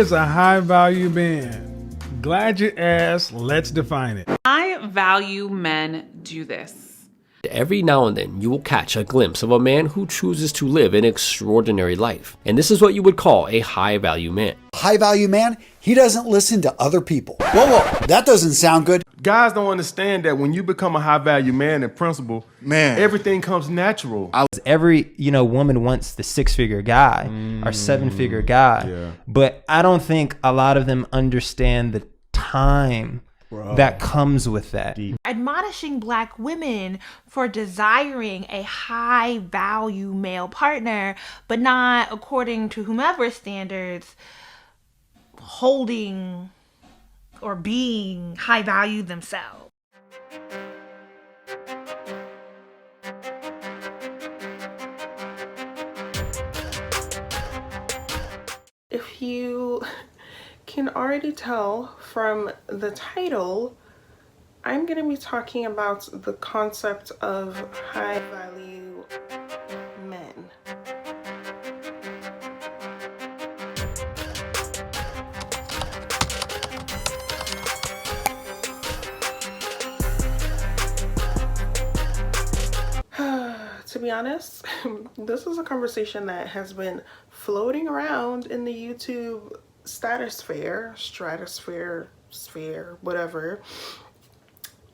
It's a high value man. Glad you asked. Let's define it. High value men do this. Every now and then, you will catch a glimpse of a man who chooses to live an extraordinary life. And this is what you would call a high-value man. High-value man, he doesn't listen to other people. Whoa, that doesn't sound good. Guys don't understand that when you become a high-value man in principle, everything comes natural. Every woman wants the six-figure guy or seven-figure guy, but I don't think a lot of them understand the time that comes with that. Admonishing Black women for desiring a high value male partner, but not according to whomever's standards, holding or being high value themselves. If you can already tell from the title, I'm going to be talking about the concept of high value men. To be honest, this is a conversation that has been floating around in the YouTube stratosphere, whatever,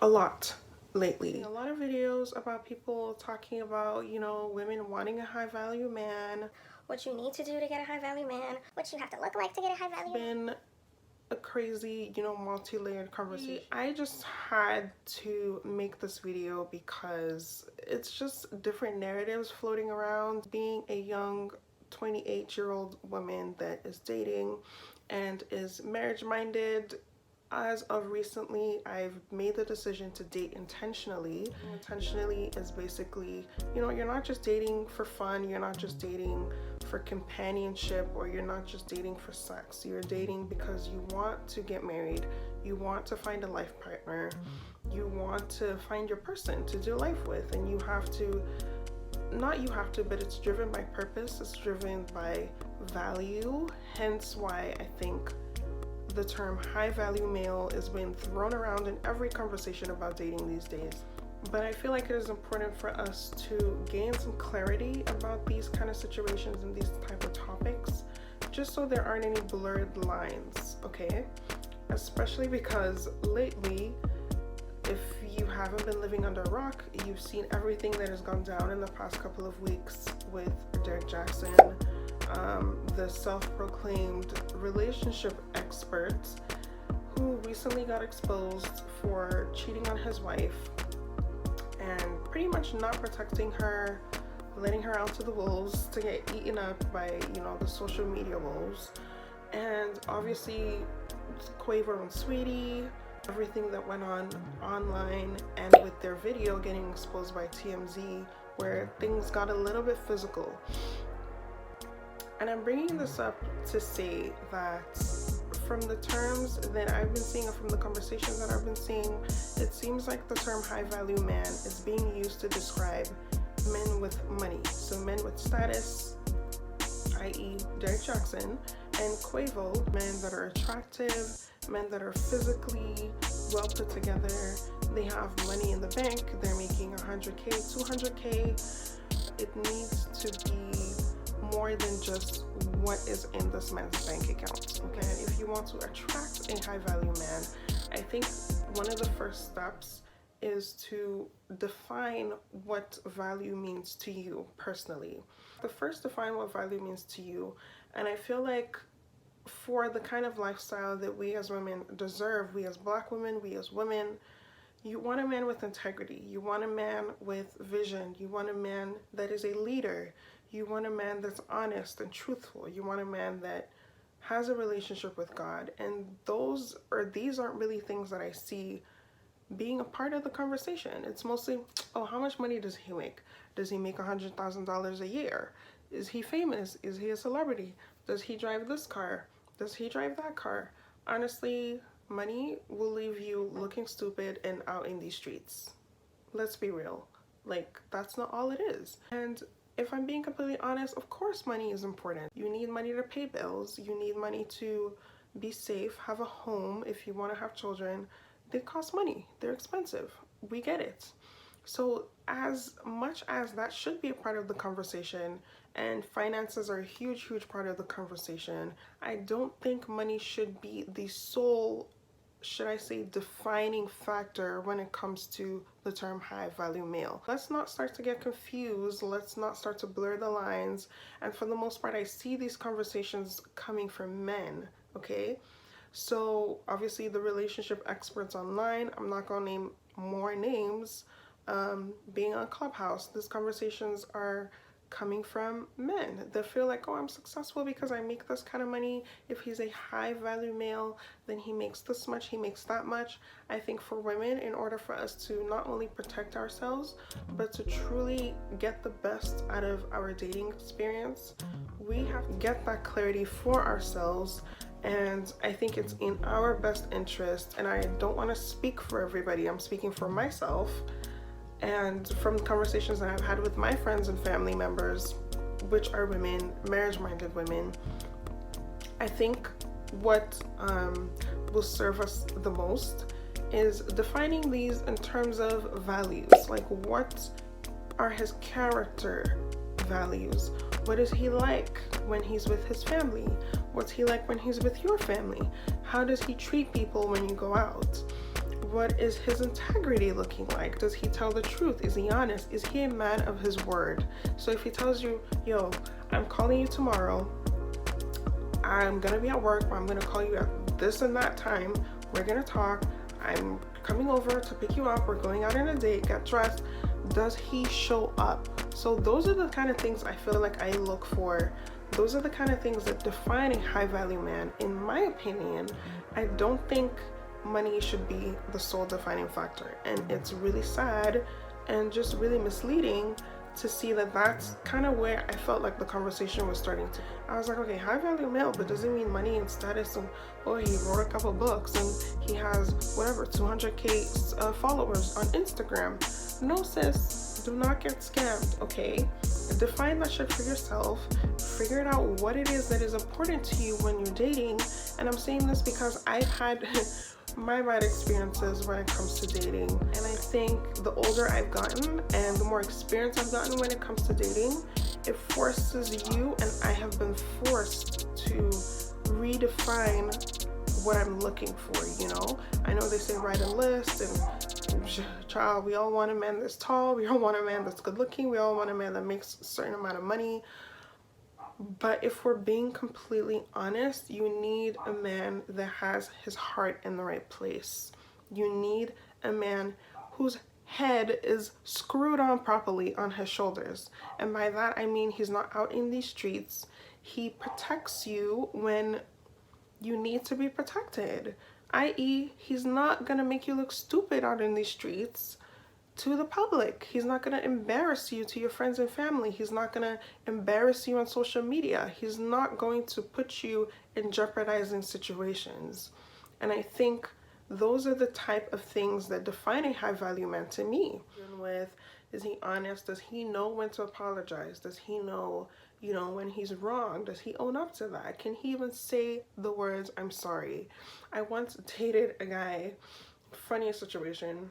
a lot lately. A lot of videos about people talking about, women wanting a high value man. What you need to do to get a high value man, what you have to look like to get a high value man. Been a crazy, multi-layered conversation. I just had to make this video because it's just different narratives floating around. Being a young 28-year-old woman that is dating and is marriage-minded, as of recently, I've made the decision to date intentionally. Intentionally is basically, you're not just dating for fun, you're not just dating for companionship, or you're not just dating for sex. You're dating because you want to get married, you want to find a life partner, you want to find your person to do life with, and but it's driven by purpose, it's driven by value, hence why I think the term high value male is being thrown around in every conversation about dating these days. But I feel like it is important for us to gain some clarity about these kind of situations and these type of topics, just so there aren't any blurred lines, okay? Especially because lately, if you haven't been living under a rock, you've seen everything that has gone down in the past couple of weeks with Derek Jackson, the self-proclaimed relationship expert who recently got exposed for cheating on his wife and pretty much not protecting her, letting her out to the wolves to get eaten up by, the social media wolves. And obviously Quavo and Sweetie, everything that went on online, and with their video getting exposed by TMZ, where things got a little bit physical. And I'm bringing this up to say that from the terms that I've been seeing, or from the conversations that I've been seeing, it seems like the term high value man is being used to describe men with money. So men with status, i.e. Derek Jackson, and Quavo, men that are attractive, men that are physically well put together, they have money in the bank, they're making 100K, 200K. It needs to be more than just what is in this man's bank account, okay? If you want to attract a high value man, I think one of the first steps is to define what value means to you personally. First define what value means to you, and I feel like for the kind of lifestyle that we as women deserve, we as Black women, we as women, you want a man with integrity, you want a man with vision, you want a man that is a leader, you want a man that's honest and truthful, you want a man that has a relationship with God. And these aren't really things that I see being a part of the conversation. It's mostly, oh, how much money does he make? Does he make $100,000 a year? Is he famous? Is he a celebrity? Does he drive this car? Does he drive that car? Honestly, money will leave you looking stupid and out in these streets. Let's be real. Like, that's not all it is. And if I'm being completely honest, of course money is important. You need money to pay bills. You need money to be safe, have a home. If you want to have children, they cost money. They're expensive. We get it. So as much as that should be a part of the conversation, and finances are a huge, huge part of the conversation, I don't think money should be the sole, should I say, defining factor when it comes to the term high value male. Let's not start to get confused. Let's not start to blur the lines. And for the most part, I see these conversations coming from men, okay? So obviously the relationship experts online, I'm not gonna name more names, being on Clubhouse, these conversations are coming from men that feel like, oh, I'm successful because I make this kind of money. If he's a high value male, then he makes this much, he makes that much. I think for women, in order for us to not only protect ourselves, but to truly get the best out of our dating experience, we have to get that clarity for ourselves. And I think it's in our best interest, and I don't want to speak for everybody, I'm speaking for myself. And from conversations that I've had with my friends and family members, which are women, marriage-minded women, I think what will serve us the most is defining these in terms of values. Like, what are his character values? What is he like when he's with his family? What's he like when he's with your family? How does he treat people when you go out? What is his integrity looking like? Does he tell the truth? Is he honest? Is he a man of his word? So if he tells you, yo, I'm calling you tomorrow, I'm gonna be at work, but I'm gonna call you at this and that time, we're gonna talk, I'm coming over to pick you up, we're going out on a date, get dressed, does he show up? So those are the kind of things I feel like I look for. Those are the kind of things that define a high value man. In my opinion, I don't think money should be the sole defining factor, and it's really sad and just really misleading to see that that's kind of where I felt like the conversation was starting to. I was like, okay, high value male, but does it mean money and status? And oh, he wrote a couple books and he has whatever 200k followers on Instagram. No, sis, do not get scammed, okay? Define that shit for yourself. Figure out what it is that is important to you when you're dating. And I'm saying this because I've had my bad experiences when it comes to dating, and I think the older I've gotten and the more experience I've gotten when it comes to dating, it forces you, and I have been forced to redefine what I'm looking for, you know? I know they say write a list, and child, we all want a man that's tall, we all want a man that's good looking, we all want a man that makes a certain amount of money. But if we're being completely honest, you need a man that has his heart in the right place. You need a man whose head is screwed on properly on his shoulders. And by that, I mean he's not out in these streets. He protects you when you need to be protected. i.e., he's not gonna make you look stupid out in these streets to the public. He's not going to embarrass you to your friends and family. He's not going to embarrass you on social media. He's not going to put you in jeopardizing situations. And I think those are the type of things that define a high value man to me. With, is he honest? Does he know when to apologize? Does he know, you know, when he's wrong? Does he own up to that? Can he even say the words, I'm sorry? I once dated a guy, funniest situation.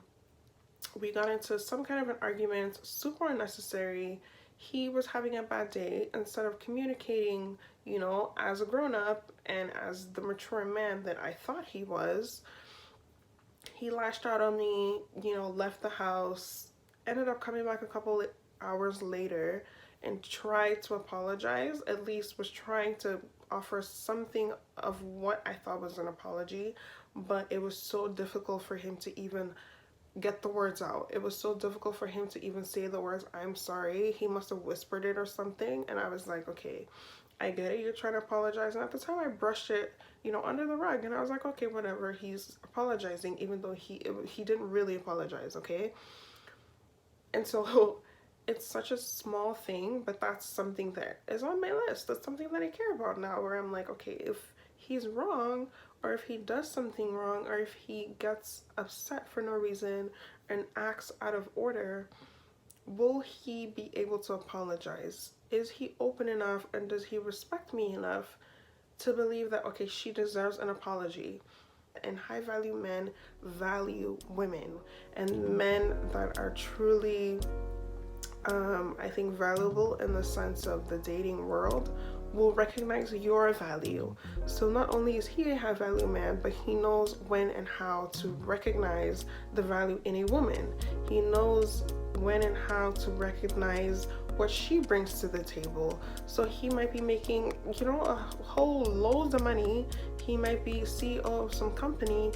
We got into some kind of an argument, super unnecessary. He was having a bad day. Instead of communicating, you know, as a grown-up and as the mature man that I thought he was, he lashed out on me, you know, left the house, ended up coming back a couple hours later and tried to apologize, at least was trying to offer something of what I thought was an apology, but it was so difficult for him to even get the words out. It was so difficult for him to even say the words, I'm sorry. He must have whispered it or something. And I was like, okay, I get it. You're trying to apologize. And at the time I brushed it, you know, under the rug. And I was like, okay, whatever. He's apologizing, even though he didn't really apologize, okay? And so it's such a small thing, but that's something that is on my list. That's something that I care about now, where I'm like, okay, if he's wrong, or if he does something wrong, or if he gets upset for no reason and acts out of order, will he be able to apologize? Is he open enough, and does he respect me enough to believe that, okay, she deserves an apology? And high value men value women, and men that are truly I think valuable in the sense of the dating world will recognize your value. So not only is he a high value man, but he knows when and how to recognize the value in a woman. He knows when and how to recognize what she brings to the table. So he might be making, you know, a whole loads of money. He might be CEO of some company,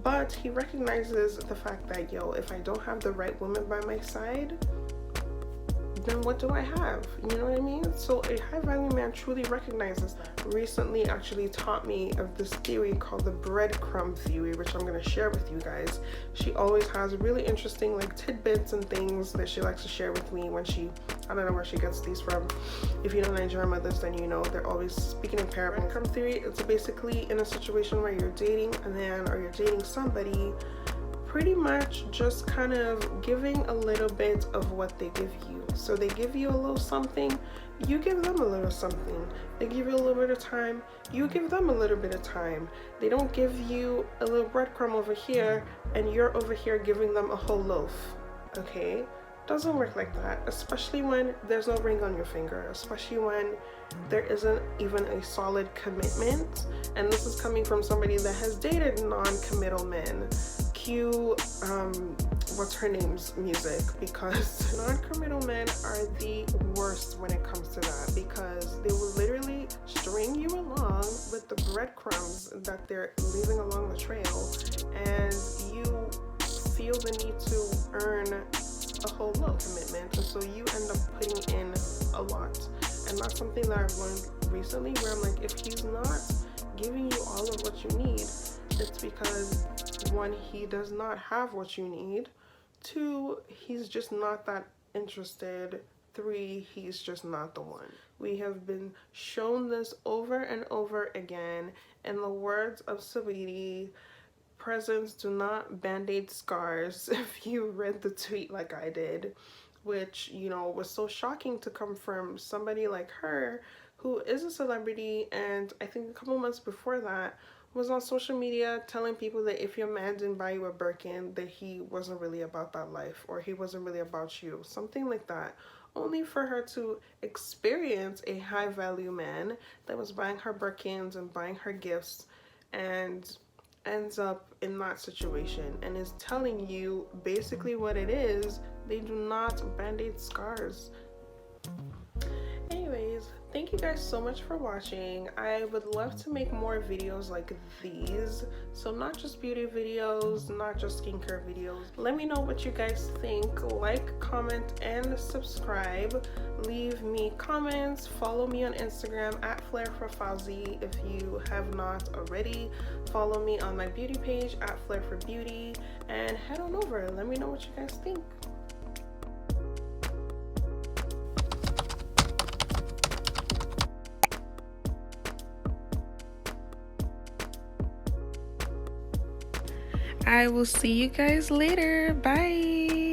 but he recognizes the fact that, yo, if I don't have the right woman by my side, then what do I have? You know what I mean? So a high value man truly recognizes that. Recently actually taught me of this theory called the breadcrumb theory, which I'm going to share with you guys. She always has really interesting like tidbits and things that she likes to share with me when she, I don't know where she gets these from. If you know Nigerian mothers, then you know they're always speaking in parable. Breadcrumb theory, it's basically in a situation where you're dating a man or you're dating somebody, pretty much just kind of giving a little bit of what they give you. So they give you a little something, you give them a little something. They give you a little bit of time, you give them a little bit of time. They don't give you a little breadcrumb over here and you're over here giving them a whole loaf. Okay? Doesn't work like that, especially when there's no ring on your finger, especially when there isn't even a solid commitment. And this is coming from somebody that has dated non-committal men. Cue what's her name's music, because non-committal men are the worst when it comes to that, because they will literally string you along with the breadcrumbs that they're leaving along the trail, and you feel the need to earn a whole load commitment, and so you end up putting in a lot. And that's something that I've learned recently, where I'm like, if he's not giving you all of what you need, it's because, one, he does not have what you need. Two, he's just not that interested. Three, he's just not the one. We have been shown this over and over again. In the words of Saweetie, presents do not band-aid scars. If you read the tweet like I did, which, you know, was so shocking to come from somebody like her, who is a celebrity, and I think a couple months before that was on social media telling people that if your man didn't buy you a Birkin, that he wasn't really about that life, or he wasn't really about you, something like that, only for her to experience a high value man that was buying her Birkins and buying her gifts, and ends up in that situation and is telling you basically what it is. They do not band-aid scars. Anyways, thank you guys so much for watching. I would love to make more videos like these. So not just beauty videos, not just skincare videos. Let me know what you guys think. Like, comment, and subscribe. Leave me comments. Follow me on Instagram at FlairForFauzi if you have not already. Follow me on my beauty page at FlairForBeauty, and head on over. Let me know what you guys think. I will see you guys later. Bye.